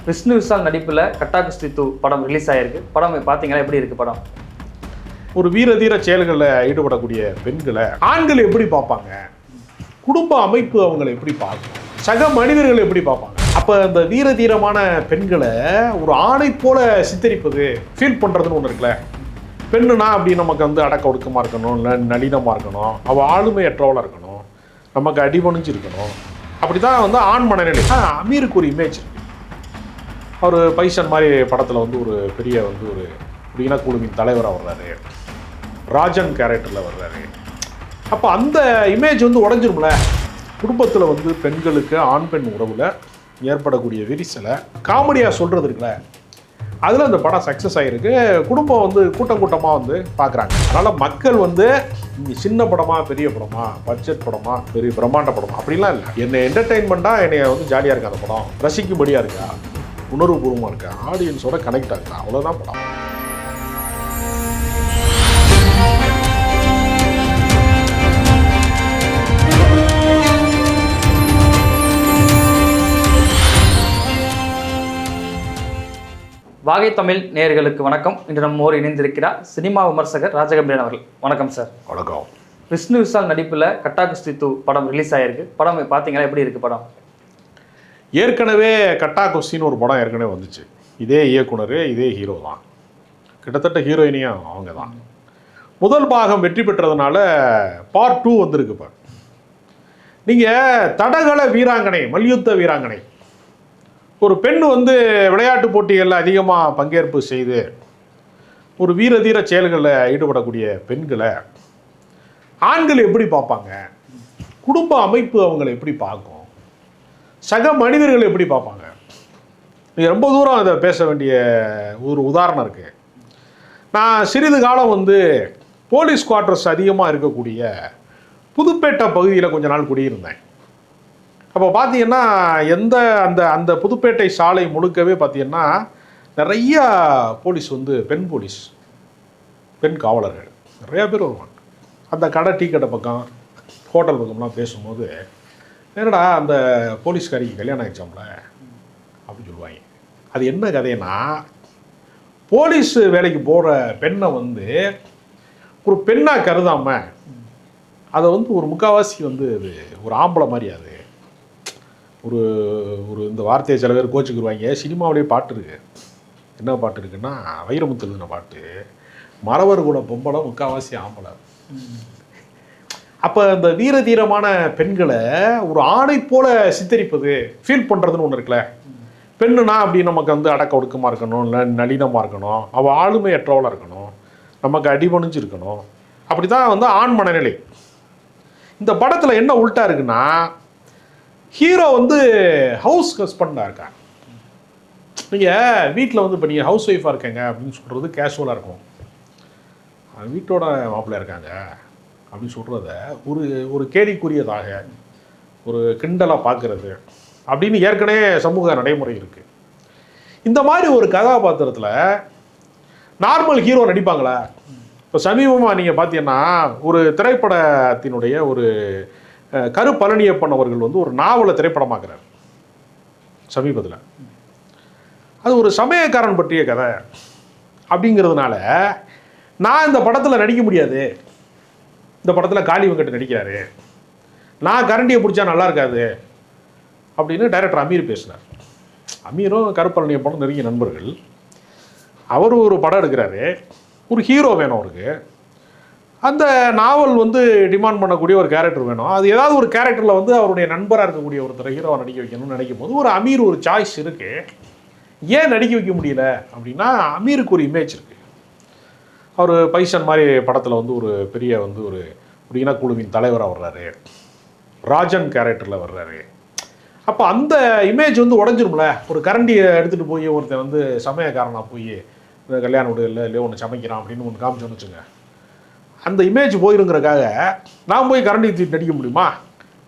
விஷ்ணு விஷால் நடிப்பில் கட்டா குஸ்தி 2 படம் ரிலீஸ் ஆகிருக்கு. படம் பார்த்தீங்கன்னா எப்படி இருக்குது படம்? ஒரு வீரதீர செயல்களில் ஈடுபடக்கூடிய பெண்களை ஆண்கள் எப்படி பார்ப்பாங்க, குடும்ப அமைப்பு அவங்களை எப்படி பார்க்கும், சக மனிதர்கள் எப்படி பார்ப்பாங்க. அப்போ அந்த வீரதீரமான பெண்களை ஒரு ஆணை போல சித்தரிப்பது, ஃபீல் பண்ணுறதுன்னு ஒன்று இருக்குல்ல. பெண்ணுனா அப்படி நமக்கு வந்து அடக்க ஒடுக்கமாக இருக்கணும், இல்லை நளினமாக இருக்கணும், அவள் ஆளுமையற்றவளாக இருக்கணும், நமக்கு அடிபணிஞ்சு இருக்கணும். அப்படி தான் வந்து ஆண் மனநிலை. அமீருக்கு ஒரு இமேஜ் இருக்கு. அவர் பைசன் மாதிரி படத்தில் வந்து ஒரு பெரிய வந்து ஒரு இனக்குழுவின் தலைவராக வர்றாரு, ராஜன் கேரக்டரில் வர்றாரு. அப்போ அந்த இமேஜ் வந்து உடஞ்சிரும்ல. குடும்பத்தில் வந்து பெண்களுக்கு ஆண் பெண் உறவில் ஏற்படக்கூடிய விரிசலை காமெடியாக சொல்கிறது இருக்குல்ல, அதில் அந்த படம் சக்ஸஸ் ஆகிருக்கு. குடும்பம் வந்து கூட்டம் கூட்டமாக வந்து பார்க்குறாங்க. அதனால் மக்கள் வந்து சின்ன படமா பெரிய படமா, பட்ஜெட் படமா பெரிய பிரம்மாண்ட படமா அப்படிலாம் இல்லை. என்னை என்டர்டெயின்மெண்ட்டாக என்னை வந்து ஜாலியாக இருக்கா அந்த படம், ரசிக்கும்படியாக இருக்கா, உணர்வுபூர்வமாக இருக்கா, ஆடியன்ஸோட கனெக்ட் ஆகுதா, அவ்வளோதான் படம். வாகை தமிழ் நேயர்களுக்கு வணக்கம். இன்று நம்மோடு இணைந்திருக்கிறார் சினிமா விமர்சகர் ராஜகம்பீரன் அவர்கள். வணக்கம் சார். வணக்கம். விஷ்ணு விஷால் நடிப்பில் கட்டா குஸ்தி 2 படம் ரிலீஸ் ஆகிருக்கு. படம் பார்த்தீங்கன்னா எப்படி இருக்குது படம்? ஏற்கனவே கட்டா குஸ்தின்னு ஒரு படம் ஏற்கனவே வந்துச்சு. இதே இயக்குனர், இதே ஹீரோ தான், கிட்டத்தட்ட ஹீரோயினியும் அவங்க தான். முதல் பாகம் வெற்றி பெற்றதுனால பார்ட் 2 வந்திருக்கு. இப்போ நீங்கள் தடகள வீராங்கனை, மல்யுத்த வீராங்கனை, ஒரு பெண் வந்து விளையாட்டு போட்டிகளில் அதிகமாக பங்கேற்பு செய்து ஒரு வீரதீர செயல்களில் ஈடுபடக்கூடிய பெண்களை ஆண்கள் எப்படி பார்ப்பாங்க, குடும்ப அமைப்பு அவங்களை எப்படி பார்க்கும், சக மனிதர்கள் எப்படி பார்ப்பாங்க. நீங்கள் ரொம்ப தூரம் அதை பேச வேண்டிய ஒரு உதாரணம் இருக்குது. நான் சிறிது காலம் வந்து போலீஸ் குவார்ட்டர்ஸ் அதிகமாக இருக்கக்கூடிய புதுப்பேட்டை பகுதியில் கொஞ்ச நாள் குடியிருந்தேன். அப்போ பார்த்தீங்கன்னா அந்த புதுப்பேட்டை சாலை முழுக்கவே பார்த்தீங்கன்னா நிறையா போலீஸ் வந்து பெண் போலீஸ், பெண் காவலர்கள் நிறையா பேர் வருவாங்க. அந்த கடை, டீ கடை பக்கம், ஹோட்டல் பக்கம்லாம் பேசும்போது, என்னடா அந்த போலீஸ்காரிக்கு கல்யாணம் ஆகிடுச்சோம்ல அப்படின்னு சொல்லுவாங்க. அது என்ன கதைன்னா, போலீஸ் வேலைக்கு போகிற பெண்ணை வந்து ஒரு பெண்ணாக கருதாமல் அதை வந்து ஒரு முக்கால்வாசி வந்து அது ஒரு ஆம்பளை மாதிரி, அது ஒரு ஒரு இந்த வார்த்தையை சில பேர் கோச்சுக்குருவாங்க. சினிமாவிலேயே பாட்டு இருக்கு. என்ன பாட்டு இருக்குன்னா, வைரமுத்து எழுதின பாட்டு, மறவர் கூட பொம்பளை முக்கால்வாசி ஆம்பளை. அப்போ அந்த வீரதீரமான பெண்களை ஒரு ஆணை போல சித்தரிப்பது, ஃபீல் பண்ணுறதுன்னு ஒன்று இருக்குல்ல. பெண்ணுனா அப்படி நமக்கு வந்து அடக்க ஒடுக்கமாக இருக்கணும், இல்லை நளினமாக இருக்கணும், அவள் ஆளுமையற்றவளாக இருக்கணும், நமக்கு அடிபணிஞ்சு இருக்கணும். அப்படி தான் வந்து ஆண் மனநிலை. இந்த படத்தில் என்ன உல்ட்டா இருக்குன்னா, ஹீரோ வந்து ஹவுஸ் ஹஸ்பண்டாக இருக்காங்க. நீங்கள் வீட்டில் வந்து இப்போ நீங்கள் ஹவுஸ் ஒய்ஃபாக இருக்கீங்க அப்படின்னு சொல்கிறது கேஷுவலாக இருக்கும். வீட்டோட மாப்பிள்ளையாக இருக்காங்க அப்படின்னு சொல்கிறத ஒரு கேலிக்குரியதாக, ஒரு கிண்டலாக பார்க்குறது அப்படின்னு ஏற்கனவே சமூக நடைமுறை இருக்குது. இந்த மாதிரி ஒரு கதாபாத்திரத்தில் நார்மல் ஹீரோ நடிப்பாங்களா? இப்போ சமீபமாக நீங்கள் பார்த்தீங்கன்னா ஒரு திரைப்படத்தினுடைய ஒரு கரு பழனியப்பன் அவர்கள் வந்து ஒரு நாவலை திரைப்படமாக்குறார் சமீபத்தில். அது ஒரு சமயக்காரன் பற்றிய கதை அப்படிங்கிறதுனால நான் இந்த படத்தில் நடிக்க முடியாது, இந்த படத்தில் காளி வெங்கட் நடிக்கிறாரு, நான் கரண்டியை பிடிச்சா நல்லா இருக்காது அப்படின்னு டைரக்டர் அமீர் பேசினார். அமீரும் கருப்பழனியப்பனும் நெருங்கிய நண்பர்கள். அவர் ஒரு படம் எடுக்கிறாரு, ஒரு ஹீரோ வேணும் அவருக்கு. அந்த நாவல் வந்து டிமாண்ட் பண்ணக்கூடிய ஒரு கேரக்டர் வேணும். அது ஏதாவது ஒரு கேரக்டரில் வந்து அவருடைய நண்பராக இருக்கக்கூடிய ஒருத்தர் ஹீரோவை நடிக்க வைக்கணும்னு நினைக்கும் போது ஒரு அமீர் ஒரு சாய்ஸ் இருக்குது. ஏன் நடிக்க வைக்க முடியல அப்படின்னா, அமீருக்கு ஒரு இமேஜ் இருக்குது. அவர் பைசன் மாதிரி படத்தில் வந்து ஒரு பெரிய வந்து ஒரு இனக்குழுவின் தலைவராக வர்றாரு, ராஜன் கேரக்டரில் வர்றாரு. அப்போ அந்த இமேஜ் வந்து உடஞ்சிரும்ல. ஒரு கரண்டியை எடுத்துகிட்டு போய் ஒருத்தன் வந்து சமயக்காரனாக போய் இந்த கல்யாண வீடு இல்லையோ ஒன்று சமைக்கிறான் அப்படின்னு ஒன்று காமிச்சோன்னு வச்சுங்க, அந்த இமேஜ் போயிருங்கிறக்காக நான் போய் கரண்டி தூக்கி நடிக்க முடியுமா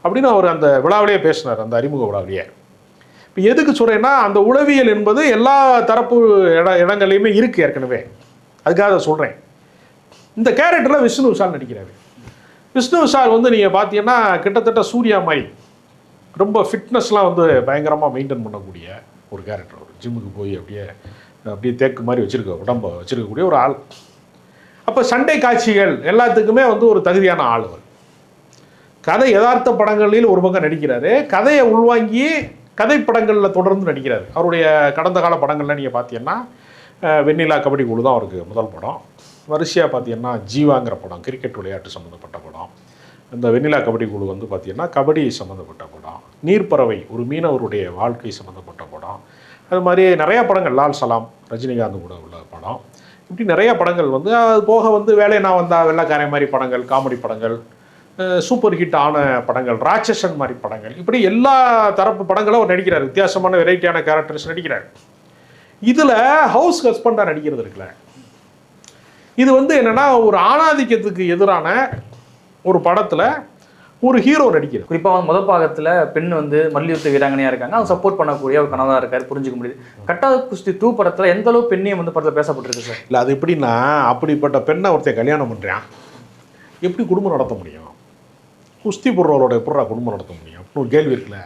அப்படின்னு அவர் அந்த விழாவிலேயே பேசினார், அந்த அறிமுக விழாவிலேயே. இப்போ எதுக்கு சொல்கிறேன்னா, அந்த உளவியல் என்பது எல்லா தரப்பு இடங்கள்லையுமே இருக்குது ஏற்கனவே. அதுக்காக அதை சொல்கிறேன். இந்த கேரக்டரில் விஷ்ணு விஷால் நடிக்கிறாரு. விஷ்ணு விஷால் வந்து நீங்கள் பார்த்தீங்கன்னா கிட்டத்தட்ட சூர்யா மாதிரி ரொம்ப ஃபிட்னஸ்லாம் வந்து பயங்கரமாக மெயின்டைன் பண்ணக்கூடிய ஒரு கேரக்டர், ஒரு ஜிம்முக்கு போய் அப்படியே தேக்கு மாதிரி உடம்ப வச்சுருக்கக்கூடிய ஒரு ஆள். அப்போ சண்டை காட்சிகள் எல்லாத்துக்குமே வந்து ஒரு தகுதியான ஆள் அவர். கதை யதார்த்த படங்களில் ஒரு பக்கம் நடிக்கிறாரு, கதையை உள்வாங்கி கதை படங்களில் தொடர்ந்து நடிக்கிறாரு. அவருடைய கடந்த கால படங்கள்லாம் நீங்கள் பார்த்தீங்கன்னா வெண்ணிலா கபடி குழு தான் அவருக்கு முதல் படம். வரிசையாக பார்த்தீங்கன்னா ஜீவாங்கிற படம், கிரிக்கெட் விளையாட்டு சம்மந்தப்பட்ட படம். இந்த வெண்ணிலா கபடி குழு வந்து பார்த்தீங்கன்னா கபடி சம்மந்தப்பட்ட படம். நீர்ப்பறவை ஒரு மீனவருடைய வாழ்க்கை சம்மந்தப்பட்ட படம். அது மாதிரி நிறையா படங்கள், லால் சலாம் ரஜினிகாந்த் கூட உள்ள படம். இப்படி நிறைய படங்கள் வந்து அது போக வந்து வேலை நான் வந்தா வெள்ளைக்காரன் மாதிரி படங்கள், காமெடி படங்கள், சூப்பர் ஹிட் ஆன படங்கள், ராட்சசன் மாதிரி படங்கள், இப்படி எல்லா தரப்பு படங்களும் அவர் நடிக்கிறார். வித்தியாசமான வெரைட்டியான கேரக்டர்ஸ் நடிக்கிறார். இதில் ஹவுஸ் ஹஸ்பண்டாக நடிக்கிறது இருக்குல்ல, இது வந்து என்னென்னா ஒரு ஆணாதிக்கத்துக்கு எதிரான ஒரு படத்தில் ஒரு ஹீரோ நடிக்கிறது. குறிப்பாக முதல் பாகத்தில் பெண் வந்து மல்யுத்த வீராங்கனையாக இருக்காங்க, அவங்க சப்போர்ட் பண்ணக்கூடிய ஒரு கனவாக இருக்காரு, புரிஞ்சுக்க முடியுது. கட்டாத குஸ்தி 2 படத்தில் எந்த அளவு பெண்ணையும் வந்து படத்தில் பேசப்பட்டிருக்கு சார்? இல்லை, அது எப்படின்னா அப்படிப்பட்ட பெண்ணை ஒருத்தன் கல்யாணம் பண்ணுறான், எப்படி குடும்பம் நடத்த முடியும்? குஸ்தி போடுறவரோட எப்படா குடும்பம் நடத்த முடியும் அப்படின்னு ஒரு கேள்வி இருக்குல்ல.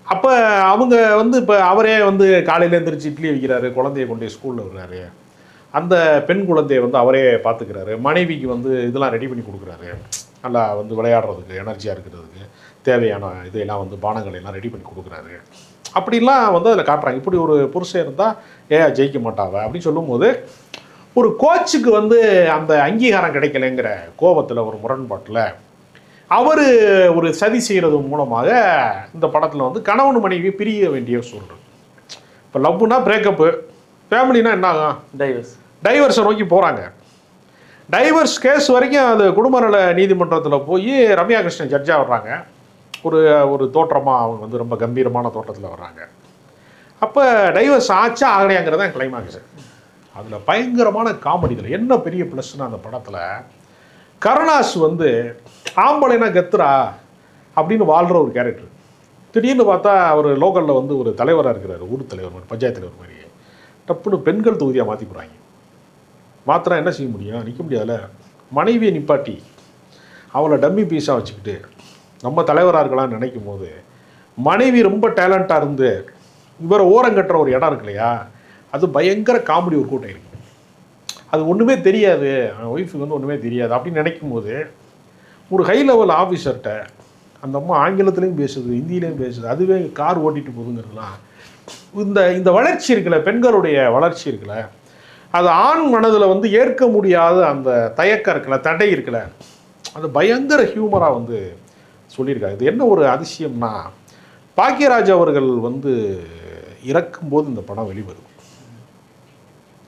அப்போ அவங்க வந்து இப்போ அவரே வந்து காலையில் எழுந்திரிச்சு இட்லி வைக்கிறாரு, குழந்தைய கொண்டு ஸ்கூலில் விடுறாரு, அந்த பெண் குழந்தைய வந்து அவரே பார்த்துக்கிறாரு, மனைவிக்கு வந்து இதெல்லாம் ரெடி பண்ணி கொடுக்குறாரு, நல்லா வந்து விளையாடுறதுக்கு எனர்ஜியாக இருக்கிறதுக்கு தேவையான இதையெல்லாம் வந்து பானங்களை எல்லாம் ரெடி பண்ணி கொடுக்குறாரு. அப்படிலாம் வந்து அதில் காட்டுறாங்க. இப்படி ஒரு புருஷன் இருந்தால் ஏன் ஜெயிக்க மாட்டாவ அப்படின்னு சொல்லும்போது ஒரு கோச்சுக்கு வந்து அந்த அங்கீகாரம் கிடைக்கலைங்கிற கோபத்தில், ஒரு முரண்பாட்டில் அவர் ஒரு சதி செய்கிறது மூலமாக இந்த படத்தில் வந்து கணவன் மனைவி பிரிய வேண்டிய சூழ்நிலை. இப்போ லவ்னா பிரேக்கப்பு, ஃபேமிலினா என்ன ஆகும்? டைவர்ஸை நோக்கி போகிறாங்க. டைவர்ஸ் கேஸ் வரைக்கும் அது குடும்ப நல நீதிமன்றத்தில் போய் ரம்யா கிருஷ்ணன் ஜட்ஜாக வர்றாங்க. ஒரு தோற்றமாக அவங்க வந்து ரொம்ப கம்பீரமான தோற்றத்தில் வர்றாங்க. அப்போ டைவர்ஸ் ஆச்சா ஆகலையாங்கிறது தான் கிளைமாக்ஸ். அதில் பயங்கரமான காமெடி. இதில் என்ன பெரிய ப்ளஸ்னா அந்த படத்தில் கருணாஸ் வந்து ஆம்பளைனா கத்துரா அப்படின்னு வாழ்கிற ஒரு கேரக்டர். திடீர்னு பார்த்தா அவர் லோக்கலில் வந்து ஒரு தலைவராக இருக்கிறார், ஊர் தலைவர் மாதிரி, பஞ்சாயத்து தலைவர் மாதிரி. டப்புன்னு பெண்கள் தொகுதியாக மாற்றி போகிறாங்க. மாத்திரம் என்ன செய்ய முடியும்? நிற்க முடியாதுல. மனைவியை நிப்பாட்டி அவளை டம்மி பீஸாக வச்சுக்கிட்டு நம்ம தலைவராக இருக்கலாம்னு நினைக்கும் போது மனைவி ரொம்ப டேலண்ட்டாக இருந்து இவரை ஓரங்கட்டுற ஒரு இடம் இருக்கு இல்லையா, அது பயங்கர காமெடி ஒரு கூட்டம் இருக்குது. அது ஒன்றுமே தெரியாது, ஒய்ஃபுக்கு வந்து ஒன்றுமே தெரியாது அப்படின்னு நினைக்கும் போது ஒரு ஹை லெவல் ஆஃபீஸர்கிட்ட அந்த அம்மா ஆங்கிலத்துலேயும் பேசுது, ஹிந்திலையும் பேசுது, அதுவே கார் ஓட்டிட்டு போகுதுங்கிறதுலாம் இந்த வளர்ச்சி இருக்குல்ல, பெண்களுடைய வளர்ச்சி இருக்குல்ல, அது ஆண் மனதில் வந்து ஏற்க முடியாத அந்த தயக்கம் இருக்குல்ல, தடை இருக்குல்ல, அது பயங்கர ஹியூமராக வந்து சொல்லியிருக்காங்க. இது என்ன ஒரு அதிசயம்னா, பாக்கியராஜ் அவர்கள் வந்து இறக்கும்போது இந்த படம் வெளிவரும்.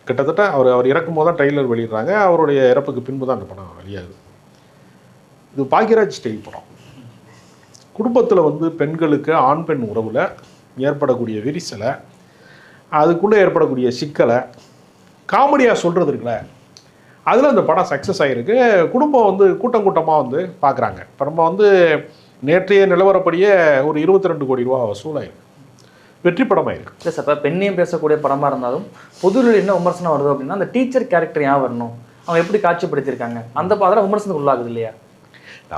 கிட்டத்தட்ட அவர் இறக்கும் போது தான் ட்ரெய்லர் வெளியிடுறாங்க. அவருடைய இறப்புக்கு பின்பு தான் அந்த படம் வெளியாகுது. இது பாக்கியராஜ் ஸ்டைல் படம். குடும்பத்தில் வந்து பெண்களுக்கு ஆண் பெண் உறவில் ஏற்படக்கூடிய விரிசலை, அதுக்குள்ளே ஏற்படக்கூடிய சிக்கலை காமெடியாக சொல்கிறது இருக்குல்ல, அதில் அந்த படம் சக்ஸஸ் ஆகிருக்கு. குடும்பம் வந்து கூட்டமாக வந்து பார்க்குறாங்க. இப்போ நம்ம வந்து நேற்றைய நிலவரப்படியே ஒரு 22 கோடி ரூபா வசூலாயிருக்கு, வெற்றி படமாயிருக்கு. இல்லை சார், இப்போ பெண்ணையும் பேசக்கூடிய படமாக இருந்தாலும் பொதுவில் என்ன விமர்சனம் வருது அப்படின்னா, அந்த டீச்சர் கேரக்டர் ஏன் வரணும், அவங்க எப்படி காட்சிப்படுத்தியிருக்காங்க, அந்த பாதில் விமர்சனத்துக்கு உள்ளாகுது இல்லையா?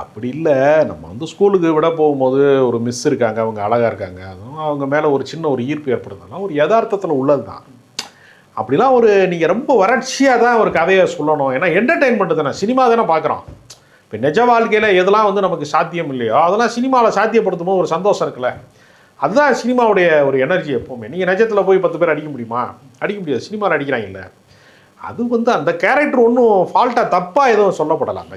அப்படி இல்லை, நம்ம வந்து ஸ்கூலுக்கு விட போகும்போது ஒரு மிஸ் இருக்காங்க, அவங்க அழகாக இருக்காங்க, அதுவும் அவங்க மேலே ஒரு சின்ன ஒரு ஈர்ப்பு ஏற்படுதுன்னா ஒரு யதார்த்தத்தில் உள்ளது தான். அப்படிலாம் ஒரு நீங்கள் ரொம்ப வறட்சியாக தான் ஒரு கதையை சொல்லணும். ஏன்னா என்டர்டெயின்மெண்ட்டு தானே, சினிமா தானே பார்க்குறோம். இப்போ நிஜ வாழ்க்கையில் எதெல்லாம் வந்து நமக்கு சாத்தியம் இல்லையோ அதெல்லாம் சினிமாவில் சாத்தியப்படுத்தும் போது ஒரு சந்தோஷம் இருக்குல்ல, அதுதான் சினிமாவுடைய ஒரு எனர்ஜி. எப்போவுமே நீங்கள் நிஜத்தில் போய் 10 பேர் அடிக்க முடியுமா? அடிக்க முடியாது. சினிமாவில் அடிக்கிறாங்க இல்லை, அது வந்து அந்த கேரக்டர் ஒன்றும் ஃபால்ட்டாக தப்பாக எதுவும் சொல்லப்படலாம்.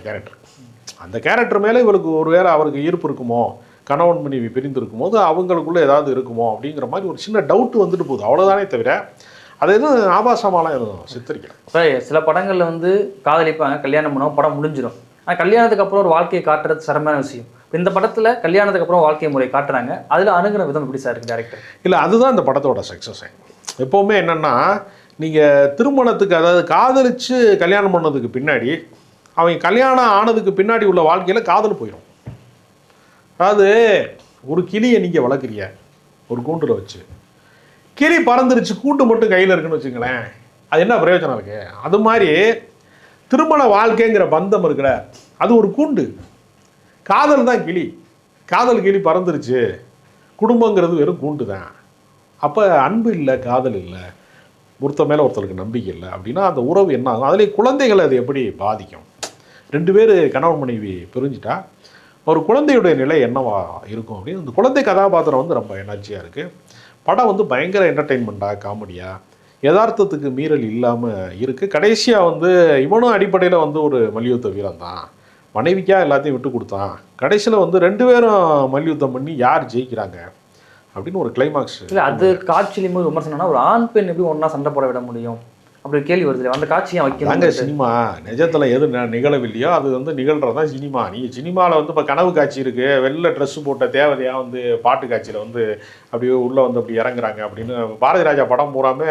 அந்த கேரக்டர் மேலே இவளுக்கு ஒரு வேளை அவருக்கு ஈர்ப்பு இருக்குமோ, கணவன் மனைவி பிரிந்து இருக்கும்போது அவங்களுக்குள்ளே ஏதாவது இருக்குமோ அப்படிங்கிற மாதிரி ஒரு சின்ன டவுட் வந்துட்டு போகுது, அவ்வளோதானே தவிர அது எதுவும் ஆபாசமாலாம் எதுவும் சித்தரிக்கலாம். இப்போ சில படங்களில் வந்து காதலிப்பாங்க, கல்யாணம் பண்ணுவோம், படம் முடிஞ்சிடும். ஆனால் கல்யாணத்துக்கு அப்புறம் ஒரு வாழ்க்கையை காட்டுறது சிரமமான விஷயம். இந்த படத்தில் கல்யாணத்துக்கு அப்புறம் வாழ்க்கை முறை காட்டுறாங்க, அதில் அணுகிற விதம் எப்படி சார் இருக்குது டேரக்டர்? இல்லை, அதுதான் இந்த படத்தோட சக்ஸஸ். எப்போவுமே என்னென்னா, நீங்கள் திருமணத்துக்கு, அதாவது காதலிச்சு கல்யாணம் பண்ணதுக்கு பின்னாடி, அவங்க கல்யாணம் ஆனதுக்கு பின்னாடி உள்ள வாழ்க்கையில் காதல் போயிடும். அதாவது ஒரு கிளியை நீங்கள் வளர்க்குறீங்க ஒரு கூண்டில் வச்சு, கிளி பறந்துருச்சு, கூண்டு மட்டும் கையில் இருக்குன்னு வச்சுங்களேன், அது என்ன பிரயோஜனம் இருக்கு? அது மாதிரி திருமண வாழ்க்கைங்கிற பந்தம் இருக்குல்ல, அது ஒரு கூண்டு, காதல் தான் கிளி. காதல் கிளி பறந்துருச்சு, குடும்பங்கிறது வெறும் கூண்டு தான். அப்போ அன்பு இல்லை, காதல் இல்லை, ஒருத்தர் மேலே ஒருத்தருக்கு நம்பிக்கை இல்லை அப்படின்னா அந்த உறவு என்ன ஆகும்? அதிலே குழந்தைகளை அது எப்படி பாதிக்கும்? 2 பேர் கணவன் மனைவி பிரிஞ்சுட்டா ஒரு குழந்தையுடைய நிலை என்னவா இருக்கும் அப்படின்னு அந்த குழந்தை கதாபாத்திரம் வந்து ரொம்ப எனர்ஜியாக இருக்குது. படம் வந்து பயங்கர என்டர்டெயின்மெண்ட்டாக, காமெடியாக, யதார்த்தத்துக்கு மீறல் இல்லாமல் இருக்குது. கடைசியாக வந்து இவனும் அடிப்படையில் வந்து ஒரு மல்யுத்த வீரன் தான், மனைவிக்காக எல்லாத்தையும் விட்டு கொடுத்தான். கடைசியில் வந்து 2 பேரும் மல்யுத்தம் பண்ணி யார் ஜெயிக்கிறாங்க அப்படின்னு ஒரு கிளைமாக்ஸ். இல்லை அது காட்சியிலும் போது விமர்சனம்னா ஒரு ஆண் பெண் எப்படி ஒன்றா சண்டை போட விட முடியும் அப்படி கேள்வி வருது. அந்த காட்சியை வைக்கிறாங்க. சினிமா நிஜத்தில் எது நிகழவில்லையோ அது வந்து நிகழ்கிறதான் சினிமா. நீங்கள் சினிமாவில் வந்து இப்போ கனவு காட்சி இருக்குது, வெள்ளை ட்ரெஸ்ஸு போட்ட தேவதையாக வந்து பாட்டு காட்சியில் வந்து அப்படியே உள்ளே வந்து அப்படி இறங்குறாங்க அப்படின்னு பாரதி ராஜா படம் பூராமே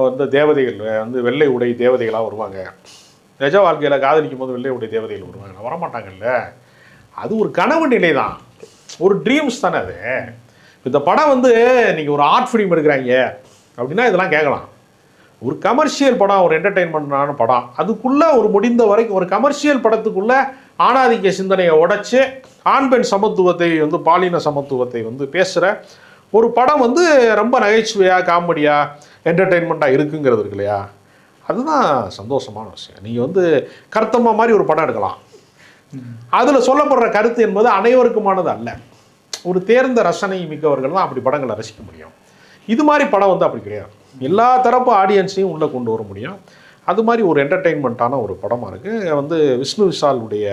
வந்து தேவதைகள் வந்து வெள்ளை உடை தேவதைகளாக வருவாங்க. நிஜ வாழ்க்கையில் காதலிக்கும் போது வெள்ளை உடை தேவதைகள் வருவாங்க, வரமாட்டாங்கல்ல. அது ஒரு கனவு நிலை தான், ஒரு ட்ரீம்ஸ் தானே அது. இந்த படம் வந்து நீங்கள் ஒரு ஆர்ட் ஃபிலிம் எடுக்கிறாங்க அப்படின்னா இதெல்லாம் கேட்கலாம். ஒரு கமர்ஷியல் படம், ஒரு என்டர்டெயின்மெண்ட்டான படம், அதுக்குள்ளே ஒரு முடிந்த வரைக்கும் ஒரு கமர்ஷியல் படத்துக்குள்ளே ஆணாதிக்க சிந்தனையை உடைச்சி ஆண் பெண் சமத்துவத்தை வந்து பாலின சமத்துவத்தை வந்து பேசுகிற ஒரு படம் வந்து ரொம்ப நகைச்சுவையாக, காமெடியாக, என்டர்டெயின்மெண்ட்டாக இருக்குங்கிறது இருக்கு இல்லையா? அதுதான் சந்தோஷமான விஷயம். நீங்கள் வந்து கருத்தம்மா மாதிரி ஒரு படம் எடுக்கலாம், அதில் சொல்லப்படுற கருத்து என்பது அனைவருக்குமானது அல்ல. ஒரு தேர்ந்த ரசனை மிக்கவர்கள் தான் அப்படி படங்களை ரசிக்க முடியும். இது மாதிரி படம் வந்து அப்படி கிடையாது, எல்லா தரப்பு ஆடியன்ஸையும் உள்ளே கொண்டு வர முடியும். அது மாதிரி ஒரு என்டர்டெயின்மெண்ட்டான ஒரு படமாக இருக்குது. வந்து விஷ்ணு விஷாலுடைய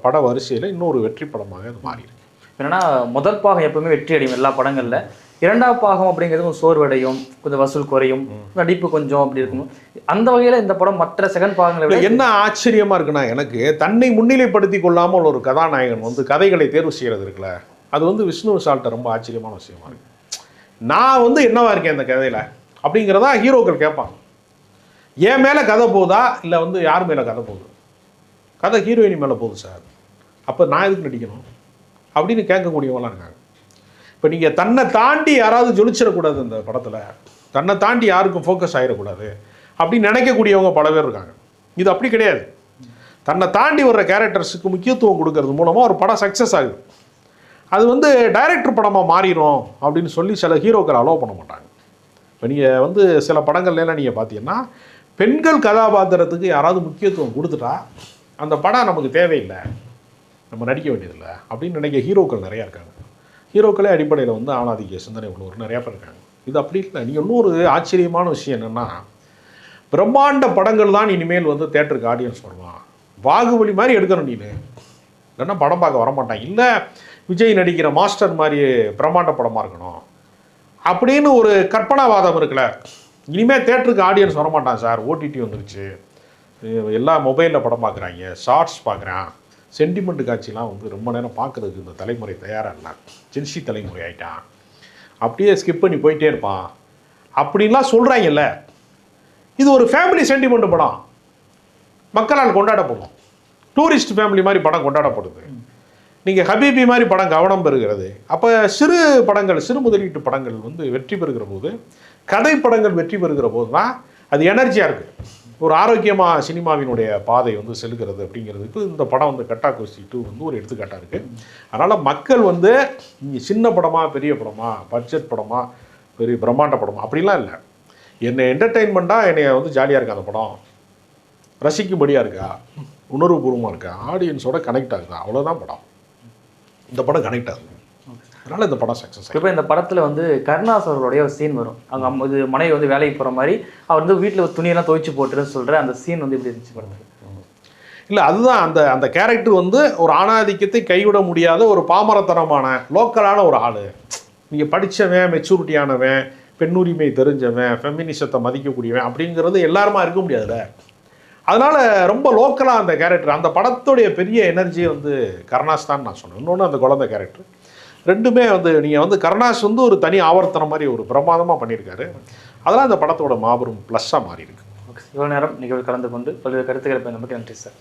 பட வரிசையில் இன்னொரு வெற்றி படமாக அது மாறி இருக்கு. என்னன்னா முதல் பாகம் எப்பவுமே வெற்றி அடையும் எல்லா படங்களில், 2ஆம் பாகம் அப்படிங்கிறது கொஞ்சம் சோர்வடையும், கொஞ்சம் வசூல் குறையும், நடிப்பு கொஞ்சம் அப்படி இருக்கும். அந்த வகையில் இந்த படம் மற்ற செகண்ட் பாகங்களை விட என்ன ஆச்சரியமாக இருக்குன்னா, எனக்கு தன்னை முன்னிலைப்படுத்தி கொள்ளாமல் ஒரு கதாநாயகன் வந்து கதைகளை தேர்வு செய்கிறது இருக்குல்ல, அது வந்து விஷ்ணு விஷால்கிட்ட ரொம்ப ஆச்சரியமான விஷயமா இருக்குது. நான் வந்து என்னவா இருக்கேன் இந்த கதையில் அப்படிங்கிறதா ஹீரோக்கள் கேட்பாங்க. என் மேலே கதை போகுதா இல்லை வந்து யார் மேலே கதை போகுது? கதை ஹீரோயினி மேலே போகுது சார், அப்போ நான் எதுக்கு நடிக்கணும் அப்படின்னு கேட்கக்கூடியவங்களாம் இருக்காங்க. இப்போ நீங்கள் தன்னை தாண்டி யாராவது ஜொலிச்சிடக்கூடாது இந்த படத்தில், தன்னை தாண்டி யாருக்கும் ஃபோக்கஸ் ஆகிடக்கூடாது அப்படின்னு நினைக்கக்கூடியவங்க பல பேர் இருக்காங்க. இது அப்படி கிடையாது. தன்னை தாண்டி வர்ற கேரக்டர்ஸுக்கு முக்கியத்துவம் கொடுக்கறது மூலமாக ஒரு படம் சக்ஸஸ் ஆகுது. அது வந்து டைரக்டர் படமாக மாறிடும் அப்படின்னு சொல்லி சில ஹீரோக்கள் அலோவ் பண்ண மாட்டாங்க. இப்போ நீங்கள் வந்து சில படங்கள்லாம் நீங்கள் பார்த்தீங்கன்னா பெண்கள் கதாபாத்திரத்துக்கு யாராவது முக்கியத்துவம் கொடுத்துட்டா அந்த படம் நமக்கு தேவையில்லை, நம்ம நடிக்க வேண்டியதில்லை அப்படின்னு நினைக்க ஹீரோக்கள் நிறையா இருக்காங்க. ஹீரோக்களே அடிப்படையில் வந்து ஆணாதிக்க சிந்தனை உள்ளவர் நிறையா பேர் இருக்காங்க. இது அப்படி இல்லை. நீங்கள் இன்னொரு ஆச்சரியமான விஷயம் என்னென்னா, பிரம்மாண்ட படங்கள் தான் இனிமேல் வந்து தேட்டருக்கு ஆடியன்ஸ் வருவான். பாகுபலி மாதிரி எடுக்கணும் நீனு, இல்லைன்னா படம் பார்க்க வரமாட்டான். இல்லை விஜய் நடிக்கிற மாஸ்டர் மாதிரி பிரம்மாண்ட படமாக இருக்கணும் அப்படின்னு ஒரு கற்பனாவாதம் இருக்குல்ல. இனிமேல் தேட்டருக்கு ஆடியன்ஸ் வரமாட்டான் சார், ஓடிடி வந்துருச்சு, எல்லா மொபைலில் படம் பார்க்குறாங்க, ஷார்ட்ஸ் பார்க்குறான், சென்டிமெண்ட் காட்சிலாம் வந்து ரொம்ப நேரம் பார்க்குறதுக்கு இந்த தலைமுறை தயாராக இல்லை, ஜென்சி தலைமுறை ஆகிட்டான், அப்படியே ஸ்கிப் பண்ணி போயிட்டே இருப்பான் அப்படின்லாம் சொல்கிறாங்கல்ல. இது ஒரு ஃபேமிலி சென்டிமெண்ட் படம், மக்களால் கொண்டாடப்படும். டூரிஸ்ட் ஃபேமிலி மாதிரி படம் கொண்டாடப்படுது. நீங்கள் ஹபீபி மாதிரி படம் கவனம் பெறுகிறது. அப்போ சிறு படங்கள், சிறு முதலீட்டு படங்கள் வந்து வெற்றி பெறுகிற போது, கதை படங்கள் வெற்றி பெறுகிற போது தான் அது எனர்ஜியாக இருக்குது. ஒரு ஆரோக்கியமாக சினிமாவினுடைய பாதை வந்து செல்கிறது அப்படிங்கிறதுக்கு இந்த படம் வந்து கட்டா கோஸ்டி 2 வந்து ஒரு எடுத்துக்காட்டாக இருக்குது. அதனால் மக்கள் வந்து இங்கே சின்ன படமாக, பெரிய படமாக, பட்ஜெட் படமாக, பெரிய பிரம்மாண்ட படமாக அப்படிலாம் இல்லை. என்னை என்டர்டெயின்மெண்ட்டாக என்னை வந்து ஜாலியாக இருக்கா அந்த படம், ரசிக்கும்படியாக இருக்கா, உணர்வுபூர்வமாக இருக்கா, ஆடியன்ஸோட கனெக்ட் ஆகுதா, அவ்வளோதான் படம். இந்த படம் கனெக்ட் ஆகுது, அதனால் இந்த படம் சக்ஸஸ். இப்போ இந்த படத்தில் வந்து கருணாஸ் அவர்களுடைய ஒரு சீன் வரும். அவங்க இது மனைவி வந்து வேலைக்கு போகிற மாதிரி அவர் வந்து வீட்டில் துணியெல்லாம் துவைச்சு போட்டுருன்னு சொல்கிற அந்த சீன் வந்து எப்படி இருந்துச்சு படத்தில்? இல்லை அதுதான் அந்த அந்த கேரக்டர் வந்து ஒரு ஆணாதிக்கத்தை கைவிட முடியாத ஒரு பாமரத்தனமான லோக்கலான ஒரு ஆள். நீங்கள் படித்தவன், மெச்சூரிட்டியானவன், பெண்ணுரிமை தெரிஞ்சவன், ஃபெமினிசத்தை மதிக்கக்கூடியவன் அப்படிங்கிறது எல்லாருமா இருக்க முடியாதுல்ல. அதனால் ரொம்ப லோக்கலாக அந்த கேரக்டர், அந்த படத்துடைய பெரிய எனர்ஜி வந்து கருணாஸ் தான் நான் சொன்னேன். இன்னொன்று அந்த குழந்தை கேரக்டர், ரெண்டுமே வந்து நீங்கள் வந்து கருணாஸ் வந்து ஒரு தனி ஆவர்த்தனம் மாதிரி ஒரு பிரமாதமாக பண்ணியிருக்காரு. அதெல்லாம் அந்த படத்தோட மாபெரும் ப்ளஸ்ஸாக மாறி இருக்கு. ஓகே, இவ்வளோ நேரம் நிகழ்வு கலந்து கொண்டு பல்வேறு கருத்துக்களை நமக்கு நன்றி சார்.